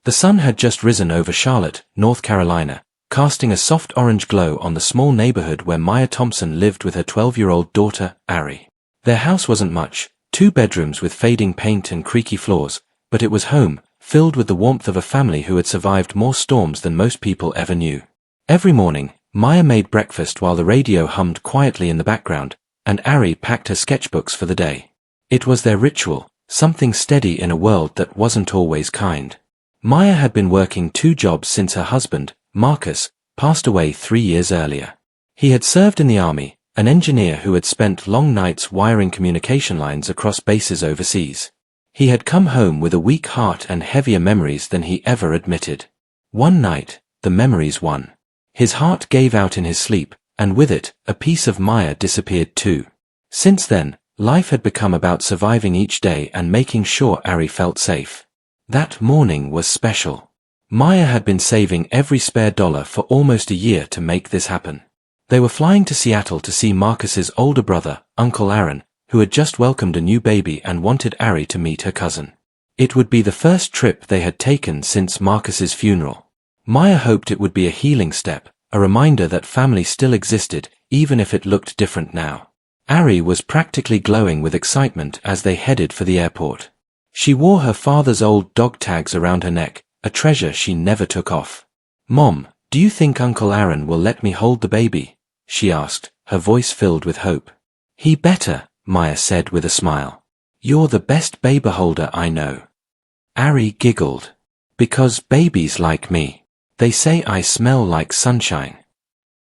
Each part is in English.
The sun had just risen over Charlotte, North Carolina, casting a soft orange glow on the small neighborhood where Maya Thompson lived with her 12-year-old daughter, Ari. Their house wasn't much, 2 bedrooms with fading paint and creaky floors, but it was home, filled with the warmth of a family who had survived more storms than most people ever knew. Every morning, Maya made breakfast while the radio hummed quietly in the background, and Ari packed her sketchbooks for the day. It was their ritual, something steady in a world that wasn't always kind. Maya had been working 2 jobs since her husband, Marcus, passed away 3 years earlier. He had served in the army, an engineer who had spent long nights wiring communication lines across bases overseas. He had come home with a weak heart and heavier memories than he ever admitted. One night, the memories won. His heart gave out in his sleep, and with it, a piece of Maya disappeared too. Since then, life had become about surviving each day and making sure Ari felt safe. That morning was special. Maya had been saving every spare dollar for almost a year to make this happen. They were flying to Seattle to see Marcus's older brother, Uncle Aaron, who had just welcomed a new baby and wanted Ari to meet her cousin. It would be the first trip they had taken since Marcus's funeral. Maya hoped it would be a healing step, a reminder that family still existed, even if it looked different now. Ari was practically glowing with excitement as they headed for the airport. She wore her father's old dog tags around her neck, a treasure she never took off. "Mom, do you think Uncle Aaron will let me hold the baby?" she asked, her voice filled with hope. "He better," Maya said with a smile. "You're the best baby holder I know." Ari giggled. "Because babies like me. They say I smell like sunshine."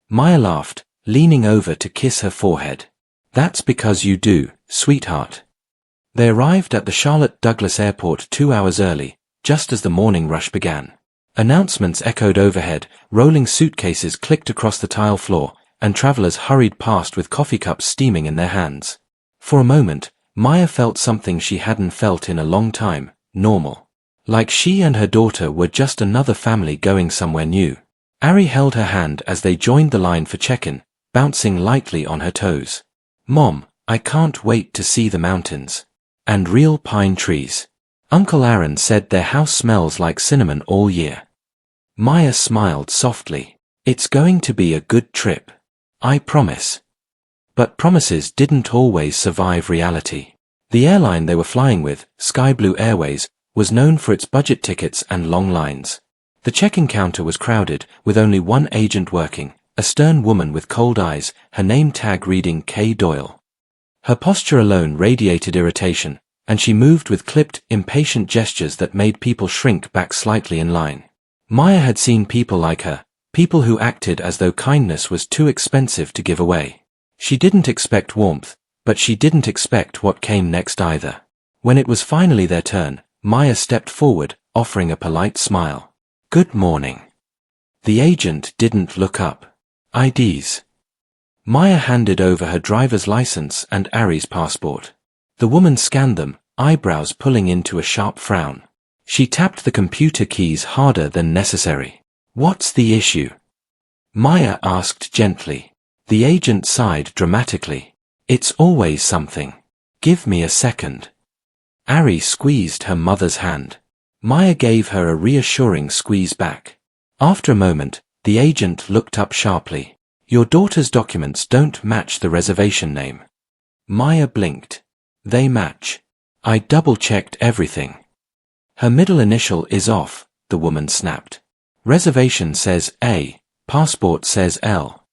Maya laughed, leaning over to kiss her forehead. "That's because you do, sweetheart." They arrived at the Charlotte Douglas Airport 2 hours early, just as the morning rush began. Announcements echoed overhead, rolling suitcases clicked across the tile floor, and travelers hurried past with coffee cups steaming in their hands. For a moment, Maya felt something she hadn't felt in a long time, normal. Like she and her daughter were just another family going somewhere new. Ari held her hand as they joined the line for check-in, bouncing lightly on her toes. "Mom, I can't wait to see the mountains. And real pine trees. Uncle Aaron said their house smells like cinnamon all year." Maya smiled softly. "It's going to be a good trip. I promise." But promises didn't always survive reality. The airline they were flying with, Sky Blue Airways, was known for its budget tickets and long lines. The check-in counter was crowded, with only one agent working, a stern woman with cold eyes, her name tag reading K. Doyle. Her posture alone radiated irritation, and she moved with clipped, impatient gestures that made people shrink back slightly in line. Maya had seen people like her, people who acted as though kindness was too expensive to give away. She didn't expect warmth, but she didn't expect what came next either. When it was finally their turn, Maya stepped forward, offering a polite smile. "Good morning." The agent didn't look up. "IDs." Maya handed over her driver's license and Ari's passport. The woman scanned them, eyebrows pulling into a sharp frown. She tapped the computer keys harder than necessary. "What's the issue?" Maya asked gently. The agent sighed dramatically. "It's always something. Give me a second." Ari squeezed her mother's hand. Maya gave her a reassuring squeeze back. After a moment, the agent looked up sharply. "Your daughter's documents don't match the reservation name." Maya blinked. "They match. I double-checked everything." "Her middle initial is off," the woman snapped. "Reservation says A, passport says L."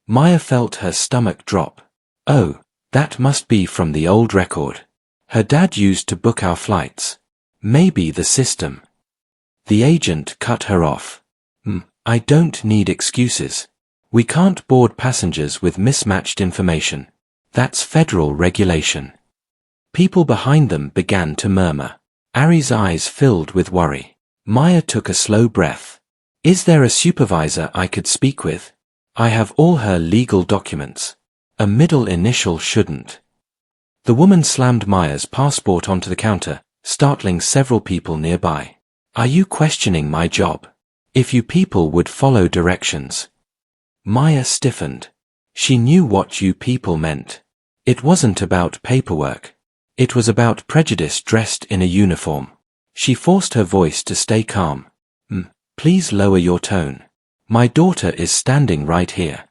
Maya felt her stomach drop. "Oh, that must be from the old record. Her dad used to book our flights. Maybe the system." The agent cut her off. I don't need excuses. We can't board passengers with mismatched information. That's federal regulation." People behind them began to murmur. Ari's eyes filled with worry. Maya took a slow breath. "Is there a supervisor I could speak with? I have all her legal documents. A middle initial shouldn't." The woman slammed Maya's passport onto the counter, startling several people nearby. "Are you questioning my job? If you people would follow directions." Maya stiffened. She knew what you people meant. It wasn't about paperwork. It was about prejudice dressed in a uniform. She forced her voice to stay calm. Please lower your tone. My daughter is standing right here.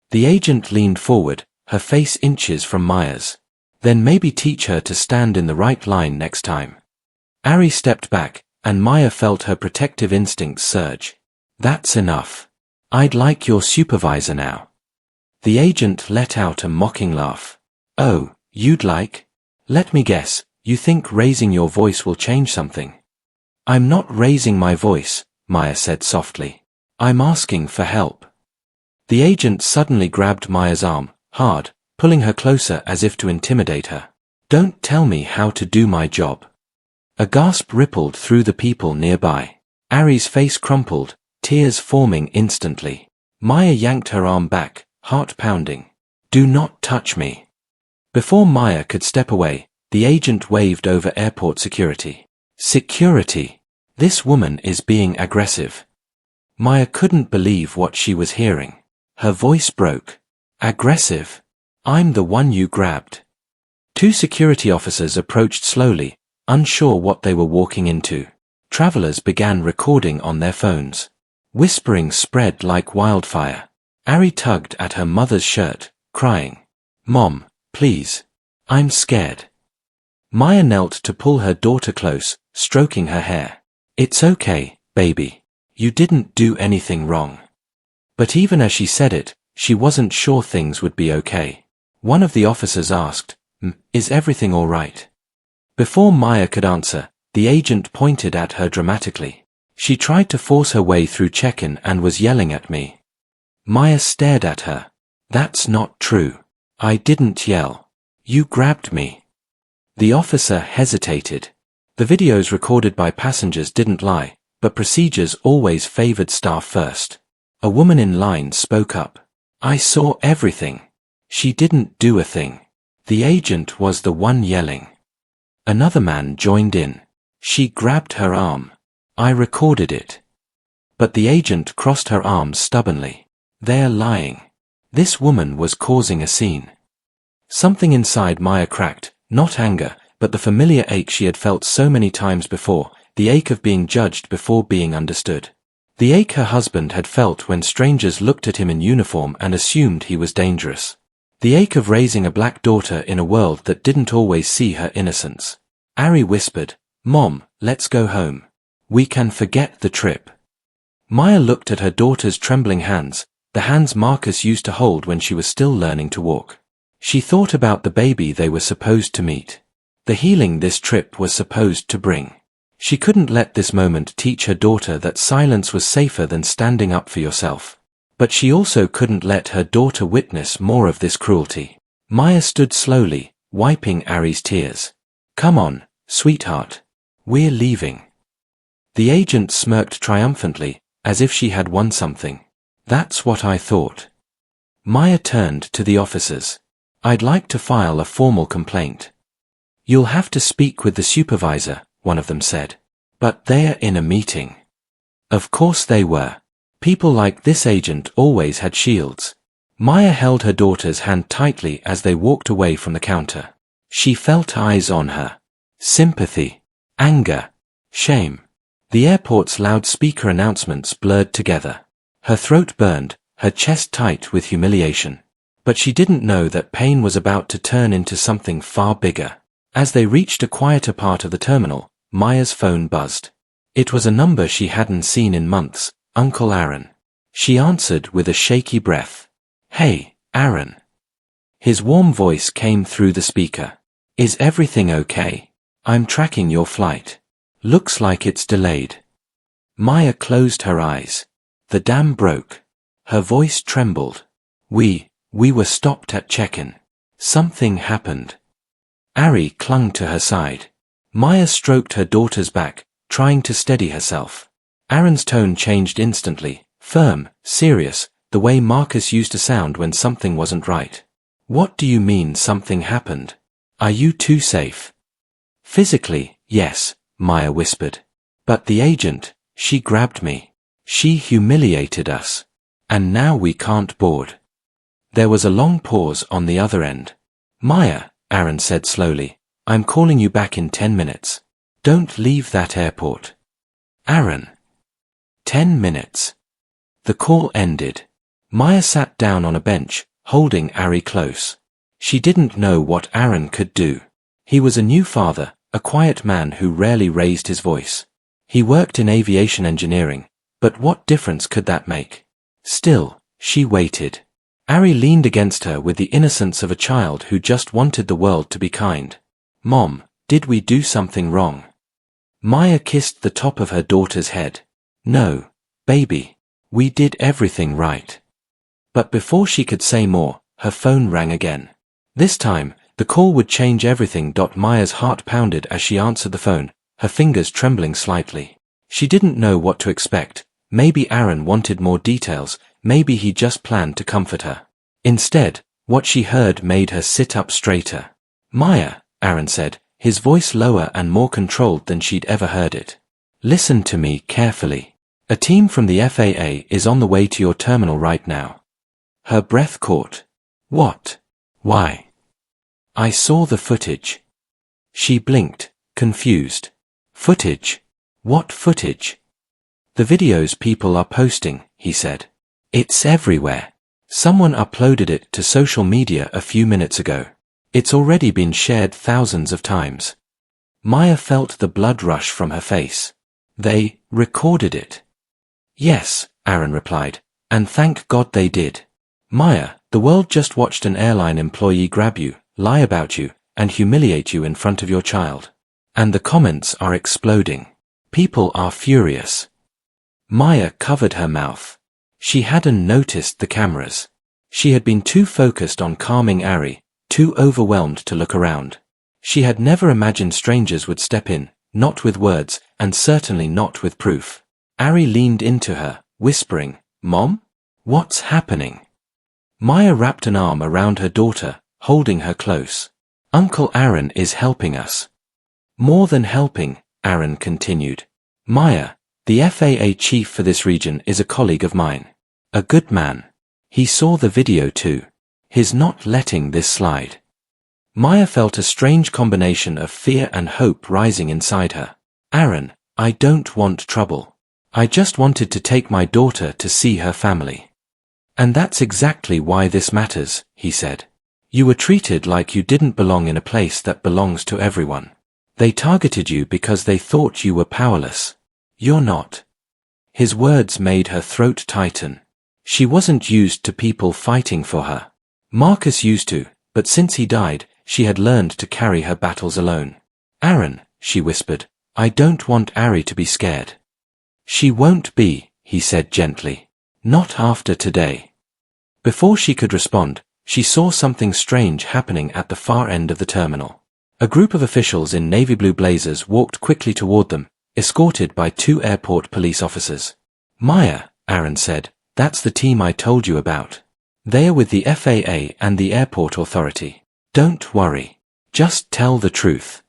The agent leaned forward, her face inches from Maya's. Then maybe teach her to stand in the right line next time. Ari stepped back, and Maya felt her protective instincts surge. That's enough. I'd like your supervisor now. The agent let out a mocking laugh. Oh, you'd like? Let me guess, you think raising your voice will change something? I'm not raising my voice, Maya said softly. I'm asking for help. The agent suddenly grabbed Maya's arm, hard, pulling her closer as if to intimidate her. Don't tell me how to do my job. A gasp rippled through the people nearby. Ari's face crumpled, tears forming instantly. Maya yanked her arm back, heart pounding. Do not touch me. Before Maya could step away, the agent waved over airport security. Security. This woman is being aggressive. Maya couldn't believe what she was hearing. Her voice broke. Aggressive? I'm the one you grabbed. Two security officers approached slowly, unsure what they were walking into. Travelers began recording on their phones. Whispering spread like wildfire. Ari tugged at her mother's shirt, crying, Mom, please. I'm scared. Maya knelt to pull her daughter close, stroking her hair. It's okay, baby. You didn't do anything wrong. But even as she said it, she wasn't sure things would be okay. One of the officers asked, Is everything all right? Before Maya could answer, the agent pointed at her dramatically. She tried to force her way through check-in and was yelling at me. Maya stared at her. That's not true. I didn't yell. You grabbed me. The officer hesitated. The videos recorded by passengers didn't lie, but procedures always favored staff first. A woman in line spoke up. I saw everything. She didn't do a thing. The agent was the one yelling. Another man joined in. She grabbed her arm. I recorded it. But the agent crossed her arms stubbornly. They're lying. This woman was causing a scene. Something inside Maya cracked, not anger, but the familiar ache she had felt so many times before, the ache of being judged before being understood. The ache her husband had felt when strangers looked at him in uniform and assumed he was dangerous. The ache of raising a black daughter in a world that didn't always see her innocence. Ari whispered, Mom, let's go home. We can forget the trip. Maya looked at her daughter's trembling hands, the hands Marcus used to hold when she was still learning to walk. She thought about the baby they were supposed to meet. The healing this trip was supposed to bring. She couldn't let this moment teach her daughter that silence was safer than standing up for yourself. But she also couldn't let her daughter witness more of this cruelty. Maya stood slowly, wiping Ari's tears. Come on, sweetheart. We're leaving. The agent smirked triumphantly, as if she had won something. That's what I thought. Maya turned to the officers. I'd like to file a formal complaint. You'll have to speak with the supervisor, one of them said. But they're in a meeting. Of course they were. People like this agent always had shields. Maya held her daughter's hand tightly as they walked away from the counter. She felt eyes on her. Sympathy. Anger. Shame. The airport's loudspeaker announcements blurred together. Her throat burned, her chest tight with humiliation. But she didn't know that pain was about to turn into something far bigger. As they reached a quieter part of the terminal, Maya's phone buzzed. It was a number she hadn't seen in months, Uncle Aaron. She answered with a shaky breath. Hey, Aaron. His warm voice came through the speaker. Is everything okay? I'm tracking your flight. Looks like it's delayed. Maya closed her eyes. The dam broke. Her voice trembled. We were stopped at check-in. Something happened. Ari clung to her side. Maya stroked her daughter's back, trying to steady herself. Aaron's tone changed instantly, firm, serious, the way Marcus used to sound when something wasn't right. What do you mean something happened? Are you too safe? Physically, yes, Maya whispered. But the agent, she grabbed me. She humiliated us. And now we can't board. There was a long pause on the other end. Maya, Aaron said slowly, I'm calling you back in 10 minutes. Don't leave that airport. Aaron. 10 minutes. The call ended. Maya sat down on a bench, holding Ari close. She didn't know what Aaron could do. He was a new father, a quiet man who rarely raised his voice. He worked in aviation engineering, but what difference could that make? Still, she waited. Ari leaned against her with the innocence of a child who just wanted the world to be kind. "Mom, did we do something wrong?" Maya kissed the top of her daughter's head. "No, baby. We did everything right." But before she could say more, her phone rang again. This time, the call would change everything. Maya's heart pounded as she answered the phone, her fingers trembling slightly. She didn't know what to expect. Maybe Aaron wanted more details, maybe he just planned to comfort her. Instead, what she heard made her sit up straighter. "Maya," Aaron said, his voice lower and more controlled than she'd ever heard it. "Listen to me carefully. A team from the FAA is on the way to your terminal right now." Her breath caught. "What? Why?" "I saw the footage." She blinked, confused. "Footage? What footage?" "The videos people are posting," he said. "It's everywhere. Someone uploaded it to social media a few minutes ago. It's already been shared thousands of times." Maya felt the blood rush from her face. "They recorded it." "Yes," Aaron replied, "and thank God they did. Maya, the world just watched an airline employee grab you, lie about you, and humiliate you in front of your child. And the comments are exploding. People are furious." Maya covered her mouth. She hadn't noticed the cameras. She had been too focused on calming Ari, too overwhelmed to look around. She had never imagined strangers would step in, not with words, and certainly not with proof. Ari leaned into her, whispering, "Mom? What's happening?" Maya wrapped an arm around her daughter, holding her close. "Uncle Aaron is helping us." "More than helping," Aaron continued. "Maya, the FAA chief for this region is a colleague of mine. A good man. He saw the video too. He's not letting this slide." Maya felt a strange combination of fear and hope rising inside her. "Aaron, I don't want trouble. I just wanted to take my daughter to see her family." "And that's exactly why this matters," he said. "You were treated like you didn't belong in a place that belongs to everyone. They targeted you because they thought you were powerless. You're not." His words made her throat tighten. She wasn't used to people fighting for her. Marcus used to, but since he died, she had learned to carry her battles alone. "Aaron," she whispered, "I don't want Ari to be scared." "She won't be," he said gently. "Not after today." Before she could respond, she saw something strange happening at the far end of the terminal. A group of officials in navy blue blazers walked quickly toward them, escorted by 2 airport police officers. "Maya," Aaron said, "that's the team I told you about. They are with the FAA and the airport authority. Don't worry. Just tell the truth."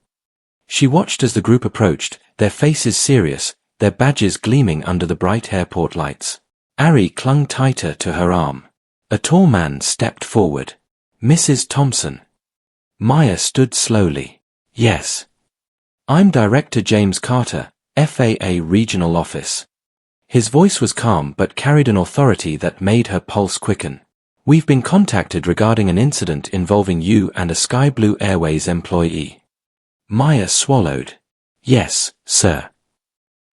She watched as the group approached, their faces serious, their badges gleaming under the bright airport lights. Ari clung tighter to her arm. A tall man stepped forward. "Mrs. Thompson." Maya stood slowly. "Yes. I'm Director James Carter, FAA Regional Office." His voice was calm but carried an authority that made her pulse quicken. "We've been contacted regarding an incident involving you and a Sky Blue Airways employee." Maya swallowed. "Yes, sir."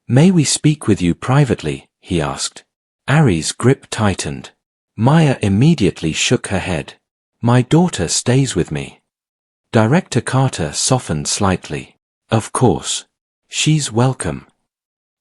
"May we speak with you privately?" he asked. Ari's grip tightened. Maya immediately shook her head. "My daughter stays with me." Director Carter softened slightly. "Of course. She's welcome."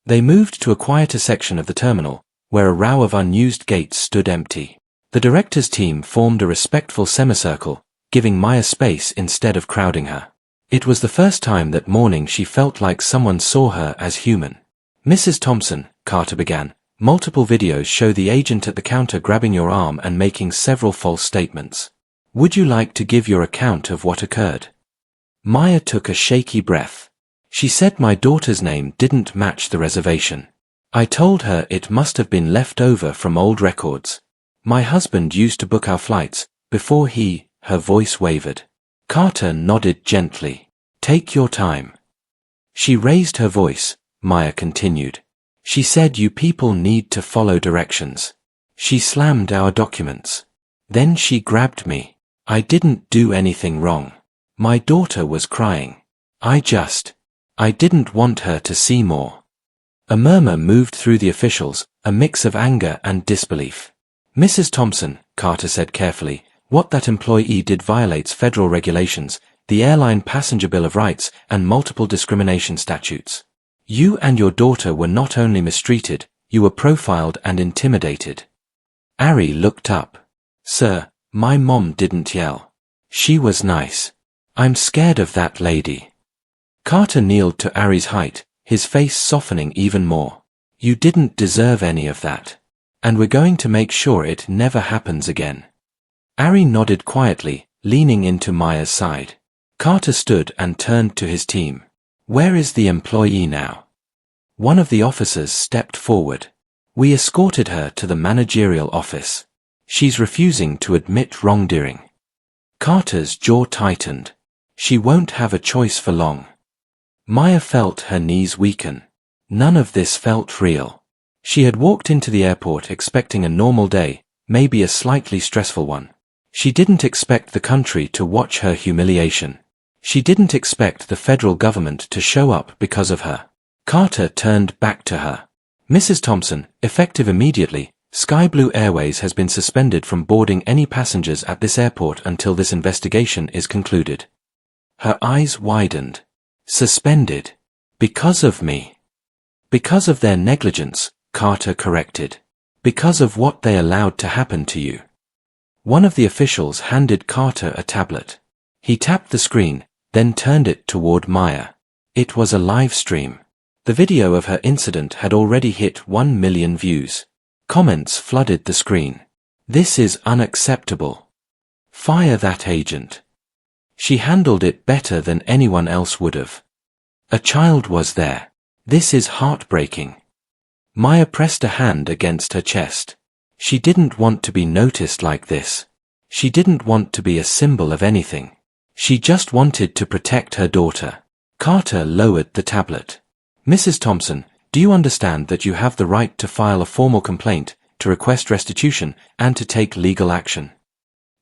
They moved to a quieter section of the terminal, where a row of unused gates stood empty. The director's team formed a respectful semicircle, giving Maya space instead of crowding her. It was the first time that morning she felt like someone saw her as human. "Mrs. Thompson," Carter began, "multiple videos show the agent at the counter grabbing your arm and making several false statements. Would you like to give your account of what occurred?" Maya took a shaky breath. She said my daughter's name didn't match the reservation. I told her it must have been left over from old records. My husband used to book our flights, before her voice wavered. Carter nodded gently. "Take your time." She raised her voice, Maya continued. She said you people need to follow directions. She slammed our documents. Then she grabbed me. I didn't do anything wrong. My daughter was crying. I didn't want her to see more. A murmur moved through the officials, a mix of anger and disbelief. Mrs. Thompson, Carter said carefully, what that employee did violates federal regulations, the Airline Passenger Bill of Rights, and multiple discrimination statutes. You and your daughter were not only mistreated, you were profiled and intimidated. Ari looked up. Sir, my mom didn't yell. She was nice. I'm scared of that lady. Carter kneeled to Ari's height, his face softening even more. You didn't deserve any of that. And we're going to make sure it never happens again. Ari nodded quietly, leaning into Maya's side. Carter stood and turned to his team. Where is the employee now? One of the officers stepped forward. We escorted her to the managerial office. She's refusing to admit wrongdoing. Carter's jaw tightened. She won't have a choice for long. Maya felt her knees weaken. None of this felt real. She had walked into the airport expecting a normal day, maybe a slightly stressful one. She didn't expect the country to watch her humiliation. She didn't expect the federal government to show up because of her. Carter turned back to her. Mrs. Thompson, effective immediately, Sky Blue Airways has been suspended from boarding any passengers at this airport until this investigation is concluded. Her eyes widened. Suspended. Because of me. Because of their negligence, Carter corrected. Because of what they allowed to happen to you. One of the officials handed Carter a tablet. He tapped the screen, then turned it toward Maya. It was a live stream. The video of her incident had already hit 1 million views. Comments flooded the screen. This is unacceptable. Fire that agent. She handled it better than anyone else would have. A child was there. This is heartbreaking. Maya pressed a hand against her chest. She didn't want to be noticed like this. She didn't want to be a symbol of anything. She just wanted to protect her daughter. Carter lowered the tablet. Mrs. Thompson, do you understand that you have the right to file a formal complaint, to request restitution, and to take legal action?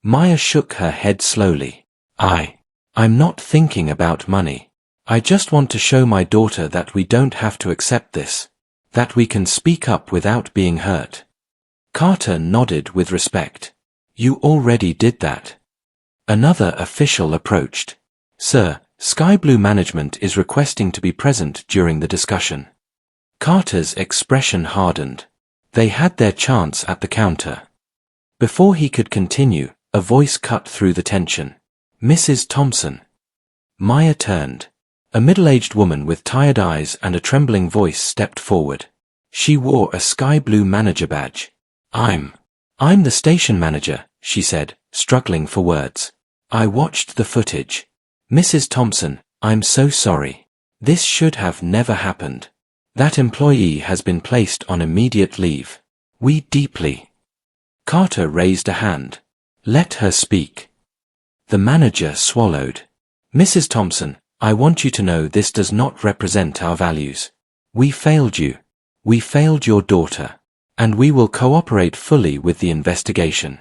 Maya shook her head slowly. I'm not thinking about money. I just want to show my daughter that we don't have to accept this. That we can speak up without being hurt. Carter nodded with respect. You already did that. Another official approached. Sir, Sky Blue Management is requesting to be present during the discussion. Carter's expression hardened. They had their chance at the counter. Before he could continue, a voice cut through the tension. Mrs. Thompson. Maya turned. A middle-aged woman with tired eyes and a trembling voice stepped forward. She wore a sky blue manager badge. I'm the station manager, she said, struggling for words. I watched the footage. Mrs. Thompson, I'm so sorry. This should have never happened. That employee has been placed on immediate leave. We deeply. Carter raised a hand. Let her speak. The manager swallowed. Mrs. Thompson, I want you to know this does not represent our values. We failed you. We failed your daughter. And we will cooperate fully with the investigation.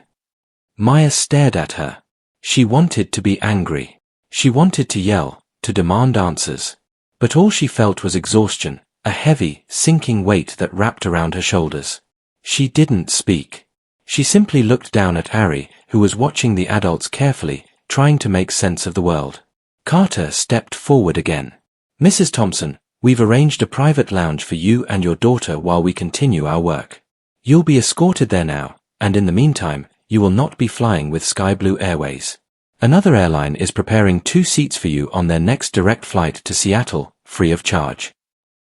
Maya stared at her. She wanted to be angry. She wanted to yell, to demand answers. But all she felt was exhaustion, a heavy, sinking weight that wrapped around her shoulders. She didn't speak. She simply looked down at Ari, who was watching the adults carefully, trying to make sense of the world. Carter stepped forward again. Mrs. Thompson, we've arranged a private lounge for you and your daughter while we continue our work. You'll be escorted there now, and in the meantime, you will not be flying with Sky Blue Airways. Another airline is preparing 2 seats for you on their next direct flight to Seattle, free of charge.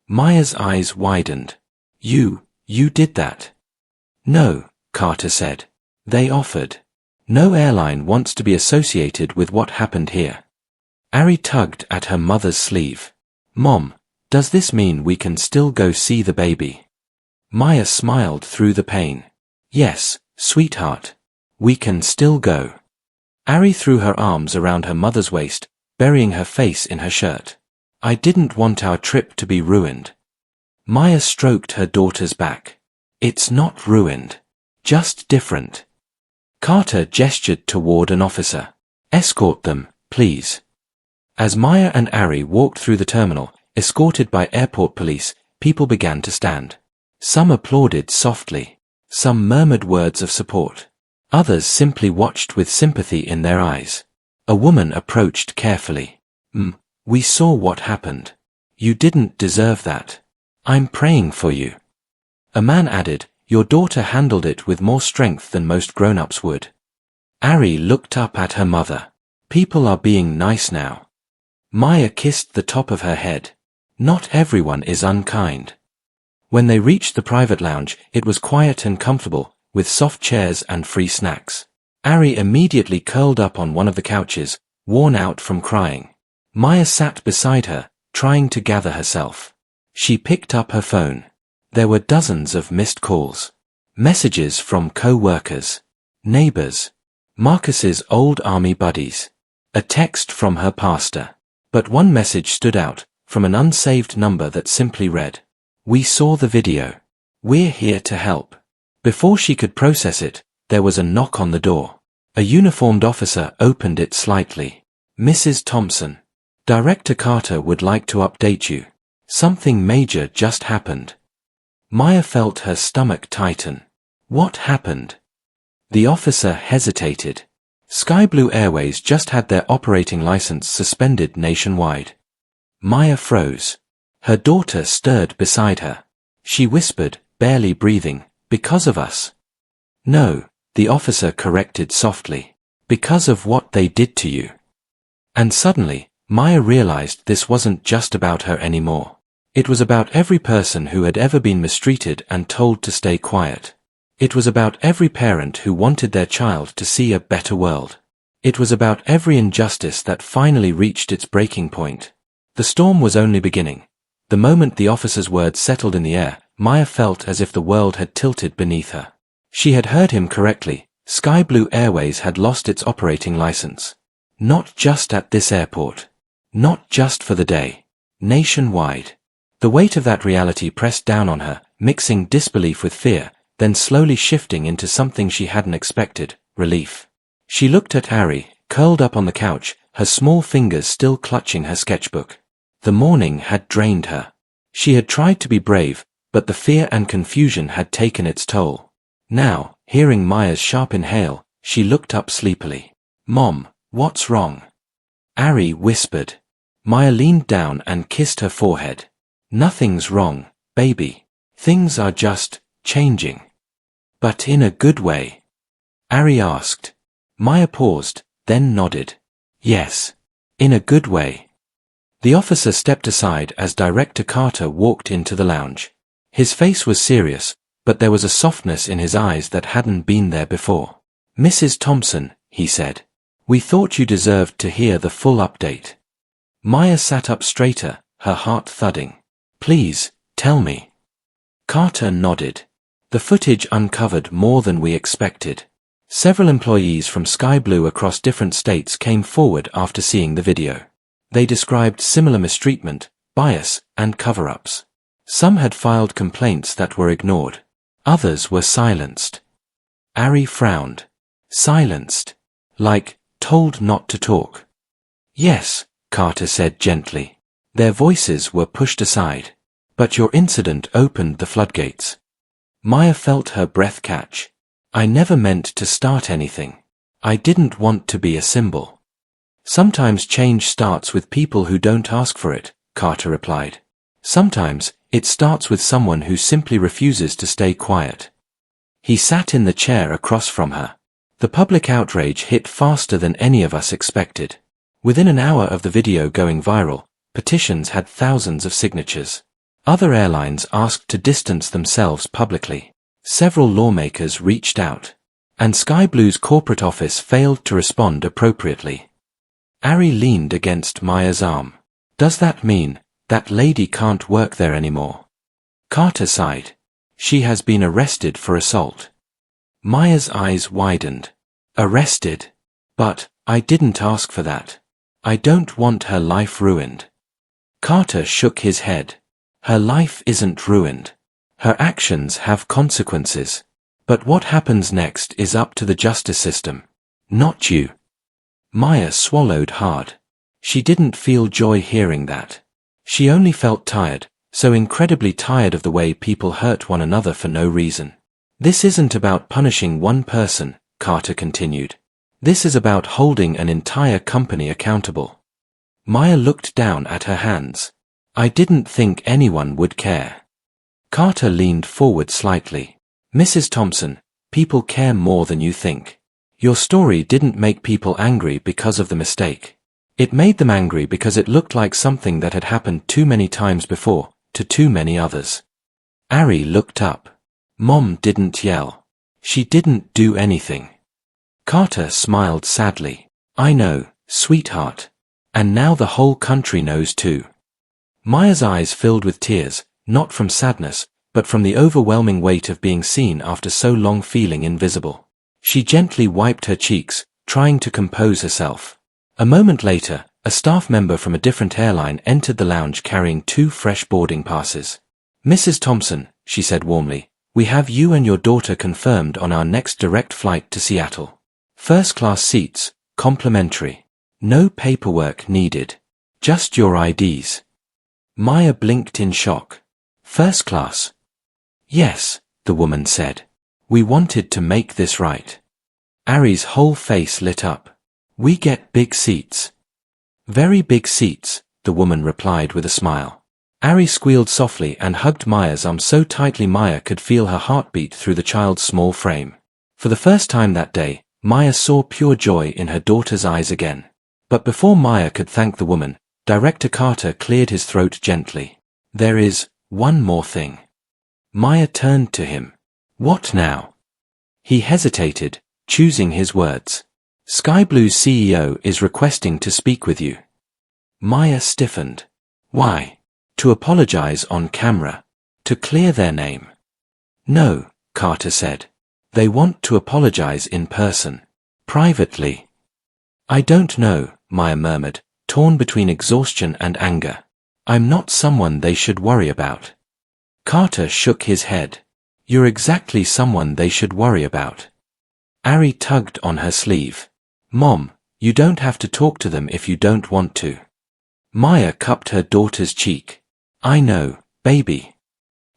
Maya's eyes widened. You did that? No, Carter said. They offered. No airline wants to be associated with what happened here. Ari tugged at her mother's sleeve. Mom, does this mean we can still go see the baby? Maya smiled through the pain. Yes, sweetheart. We can still go. Ari threw her arms around her mother's waist, burying her face in her shirt. I didn't want our trip to be ruined. Maya stroked her daughter's back. It's not ruined. Just different. Carter gestured toward an officer. Escort them, please. As Maya and Ari walked through the terminal, escorted by airport police, people began to stand. Some applauded softly. Some murmured words of support. Others simply watched with sympathy in their eyes. A woman approached carefully. We saw what happened. You didn't deserve that. I'm praying for you. A man added, your daughter handled it with more strength than most grown-ups would. Ari looked up at her mother. People are being nice now. Maya kissed the top of her head. Not everyone is unkind. When they reached the private lounge, it was quiet and comfortable, with soft chairs and free snacks. Ari immediately curled up on one of the couches, worn out from crying. Maya sat beside her, trying to gather herself. She picked up her phone. There were dozens of missed calls. Messages from co-workers, neighbors, Marcus's old army buddies. A text from her pastor. But one message stood out, from an unsaved number that simply read, "We saw the video. We're here to help." Before she could process it, there was a knock on the door. A uniformed officer opened it slightly. "Mrs. Thompson. Director Carter would like to update you. Something major just happened." Maya felt her stomach tighten. What happened? The officer hesitated. Sky Blue Airways just had their operating license suspended nationwide. Maya froze. Her daughter stirred beside her. She whispered, barely breathing, "Because of us." "No," the officer corrected softly. "Because of what they did to you." And suddenly, Maya realized this wasn't just about her anymore. It was about every person who had ever been mistreated and told to stay quiet. It was about every parent who wanted their child to see a better world. It was about every injustice that finally reached its breaking point. The storm was only beginning. The moment the officer's words settled in the air, Maya felt as if the world had tilted beneath her. She had heard him correctly. Sky Blue Airways had lost its operating license. Not just at this airport. Not just for the day. Nationwide. The weight of that reality pressed down on her, mixing disbelief with fear, then slowly shifting into something she hadn't expected, relief. She looked at Ari, curled up on the couch, her small fingers still clutching her sketchbook. The morning had drained her. She had tried to be brave, but the fear and confusion had taken its toll. Now, hearing Maya's sharp inhale, she looked up sleepily. "Mom, what's wrong?" Ari whispered. Maya leaned down and kissed her forehead. "Nothing's wrong, baby. Things are just changing." "But in a good way?" Ari asked. Maya paused, then nodded. "Yes. In a good way." The officer stepped aside as Director Carter walked into the lounge. His face was serious, but there was a softness in his eyes that hadn't been there before. "Mrs. Thompson," he said, "we thought you deserved to hear the full update." Maya sat up straighter, her heart thudding. "Please, tell me." Carter nodded. The footage uncovered more than we expected. Several employees from Sky Blue across different states came forward after seeing the video. They described similar mistreatment, bias, and cover-ups. Some had filed complaints that were ignored. Others were silenced. Ari frowned. Silenced. Like, told not to talk. "Yes," Carter said gently. "Their voices were pushed aside. But your incident opened the floodgates." Maya felt her breath catch. "I never meant to start anything. I didn't want to be a symbol." "Sometimes change starts with people who don't ask for it," Carter replied. "Sometimes, it starts with someone who simply refuses to stay quiet." He sat in the chair across from her. The public outrage hit faster than any of us expected. Within an hour of the video going viral, petitions had thousands of signatures. Other airlines asked to distance themselves publicly. Several lawmakers reached out. And Sky Blue's corporate office failed to respond appropriately. Ari leaned against Maya's arm. "Does that mean that lady can't work there anymore?" Carter sighed. "She has been arrested for assault." Maya's eyes widened. "Arrested? But I didn't ask for that. I don't want her life ruined." Carter shook his head. Her life isn't ruined. Her actions have consequences. But what happens next is up to the justice system. Not you. Maya swallowed hard. She didn't feel joy hearing that. She only felt tired, so incredibly tired of the way people hurt one another for no reason. This isn't about punishing one person, Carter continued. This is about holding an entire company accountable. Maya looked down at her hands. I didn't think anyone would care. Carter leaned forward slightly. Mrs. Thompson, people care more than you think. Your story didn't make people angry because of the mistake. It made them angry because it looked like something that had happened too many times before, to too many others. Ari looked up. Mom didn't yell. She didn't do anything. Carter smiled sadly. I know, sweetheart. And now the whole country knows too. Maya's eyes filled with tears, not from sadness, but from the overwhelming weight of being seen after so long feeling invisible. She gently wiped her cheeks, trying to compose herself. A moment later, a staff member from a different airline entered the lounge carrying 2 fresh boarding passes. Mrs. Thompson, she said warmly, we have you and your daughter confirmed on our next direct flight to Seattle. First-class seats, complimentary. No paperwork needed. Just your IDs. Maya blinked in shock. First class? Yes, the woman said. We wanted to make this right. Ari's whole face lit up. We get big seats. Very big seats, the woman replied with a smile. Ari squealed softly and hugged Maya's arm so tightly Maya could feel her heartbeat through the child's small frame. For the first time that day, Maya saw pure joy in her daughter's eyes again. But before Maya could thank the woman, Director Carter cleared his throat gently. There is one more thing. Maya turned to him. What now? He hesitated, choosing his words. Sky Blue's CEO is requesting to speak with you. Maya stiffened. Why? To apologize on camera. To clear their name. No, Carter said. They want to apologize in person. Privately. I don't know, Maya murmured, torn between exhaustion and anger. I'm not someone they should worry about. Carter shook his head. You're exactly someone they should worry about. Ari tugged on her sleeve. Mom, you don't have to talk to them if you don't want to. Maya cupped her daughter's cheek. I know, baby.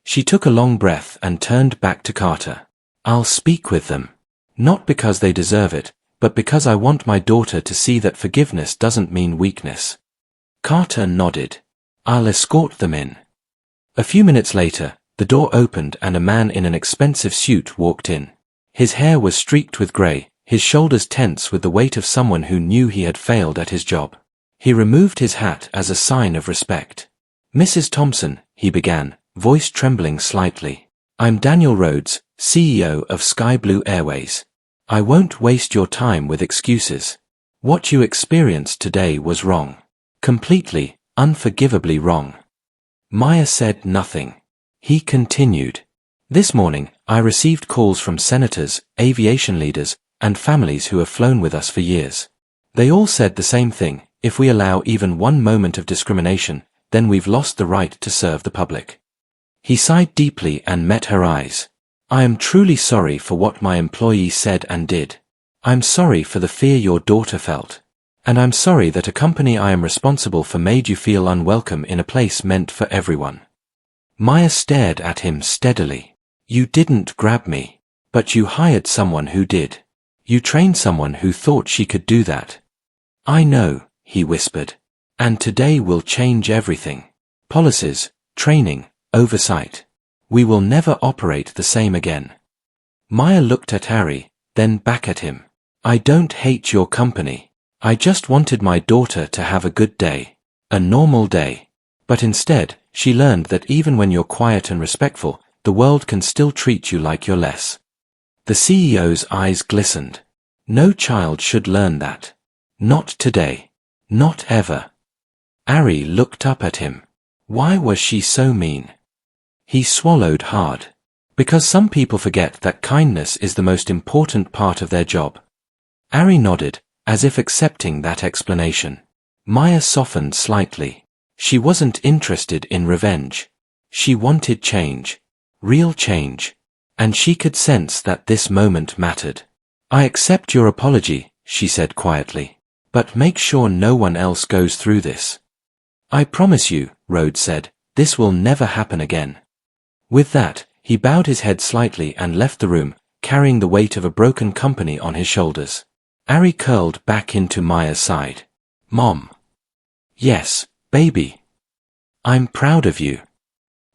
She took a long breath and turned back to Carter. I'll speak with them. Not because they deserve it, but because I want my daughter to see that forgiveness doesn't mean weakness. Carter nodded. I'll escort them in. A few minutes later, the door opened and a man in an expensive suit walked in. His hair was streaked with gray, his shoulders tense with the weight of someone who knew he had failed at his job. He removed his hat as a sign of respect. Mrs. Thompson, he began, voice trembling slightly. I'm Daniel Rhodes, CEO of Sky Blue Airways. I won't waste your time with excuses. What you experienced today was wrong. Completely, unforgivably wrong. Maya said nothing. He continued. This morning, I received calls from senators, aviation leaders, and families who have flown with us for years. They all said the same thing. If we allow even one moment of discrimination, then we've lost the right to serve the public. He sighed deeply and met her eyes. I am truly sorry for what my employee said and did. I'm sorry for the fear your daughter felt. And I'm sorry that a company I am responsible for made you feel unwelcome in a place meant for everyone. Maya stared at him steadily. You didn't grab me. But you hired someone who did. You trained someone who thought she could do that. I know, he whispered. And today will change everything. Policies, training, oversight. We will never operate the same again. Maya looked at Ari, then back at him. I don't hate your company. I just wanted my daughter to have a good day. A normal day. But instead, she learned that even when you're quiet and respectful, the world can still treat you like you're less. The CEO's eyes glistened. No child should learn that. Not today. Not ever. Ari looked up at him. Why was she so mean? He swallowed hard. Because some people forget that kindness is the most important part of their job. Ari nodded, as if accepting that explanation. Maya softened slightly. She wasn't interested in revenge. She wanted change. Real change. And she could sense that this moment mattered. "I accept your apology," she said quietly. "But make sure no one else goes through this." "I promise you," Rhodes said, "this will never happen again." With that, he bowed his head slightly and left the room, carrying the weight of a broken company on his shoulders. Ari curled back into Maya's side. "Mom." "Yes, baby. I'm proud of you."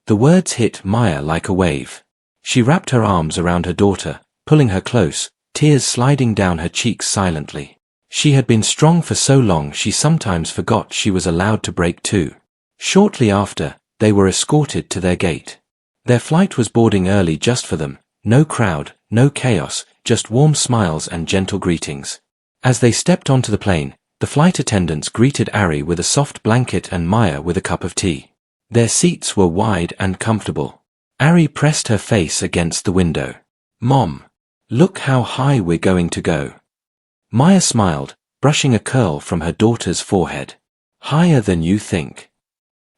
The words hit Maya like a wave. She wrapped her arms around her daughter, pulling her close, tears sliding down her cheeks silently. She had been strong for so long she sometimes forgot she was allowed to break too. Shortly after, they were escorted to their gate. Their flight was boarding early just for them. No crowd, no chaos, just warm smiles and gentle greetings. As they stepped onto the plane, the flight attendants greeted Ari with a soft blanket and Maya with a cup of tea. Their seats were wide and comfortable. Ari pressed her face against the window. "Mom, look how high we're going to go." Maya smiled, brushing a curl from her daughter's forehead. "Higher than you think."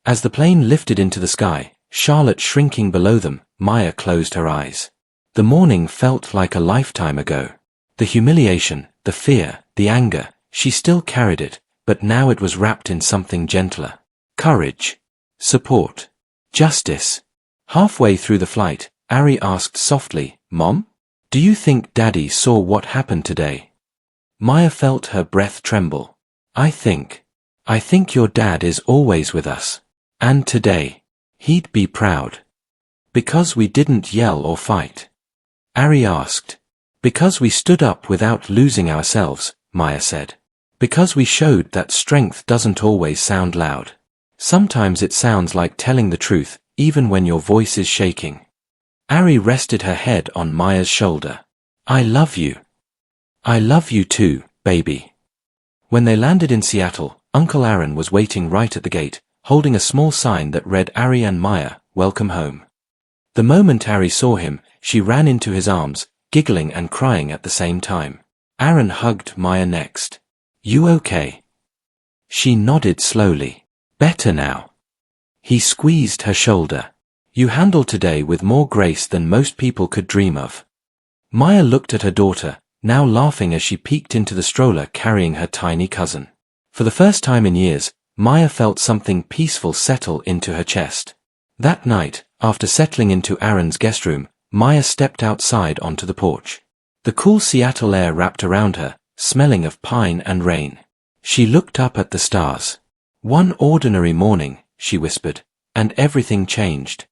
As the plane lifted into the sky, Charlotte shrinking below them, Maya closed her eyes. The morning felt like a lifetime ago. The humiliation, the fear, the anger, she still carried it, but now it was wrapped in something gentler. Courage. Support. Justice. Halfway through the flight, Ari asked softly, "Mom? Do you think Daddy saw what happened today?" Maya felt her breath tremble. I think your dad is always with us. And today, he'd be proud." "Because we didn't yell or fight?" Ari asked. "Because we stood up without losing ourselves," Maya said. "Because we showed that strength doesn't always sound loud. Sometimes it sounds like telling the truth, even when your voice is shaking." Ari rested her head on Maya's shoulder. "I love you. I love you too, baby." When they landed in Seattle, Uncle Aaron was waiting right at the gate, holding a small sign that read Ari and Maya, "Welcome home." The moment Ari saw him, she ran into his arms, giggling and crying at the same time. Aaron hugged Maya next. "You okay?" She nodded slowly. "Better now." He squeezed her shoulder. "You handled today with more grace than most people could dream of." Maya looked at her daughter, now laughing as she peeked into the stroller carrying her tiny cousin. For the first time in years, Maya felt something peaceful settle into her chest. That night, after settling into Aaron's guest room, Maya stepped outside onto the porch. The cool Seattle air wrapped around her, smelling of pine and rain. She looked up at the stars. "One ordinary morning," she whispered, "and everything changed."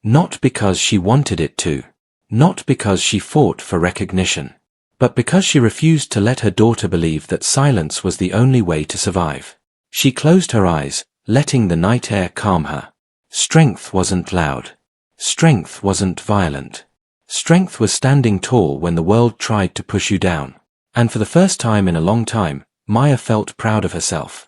Not because she wanted it to. Not because she fought for recognition. But because she refused to let her daughter believe that silence was the only way to survive. She closed her eyes, letting the night air calm her. Strength wasn't loud. Strength wasn't violent. Strength was standing tall when the world tried to push you down. And for the first time in a long time, Maya felt proud of herself.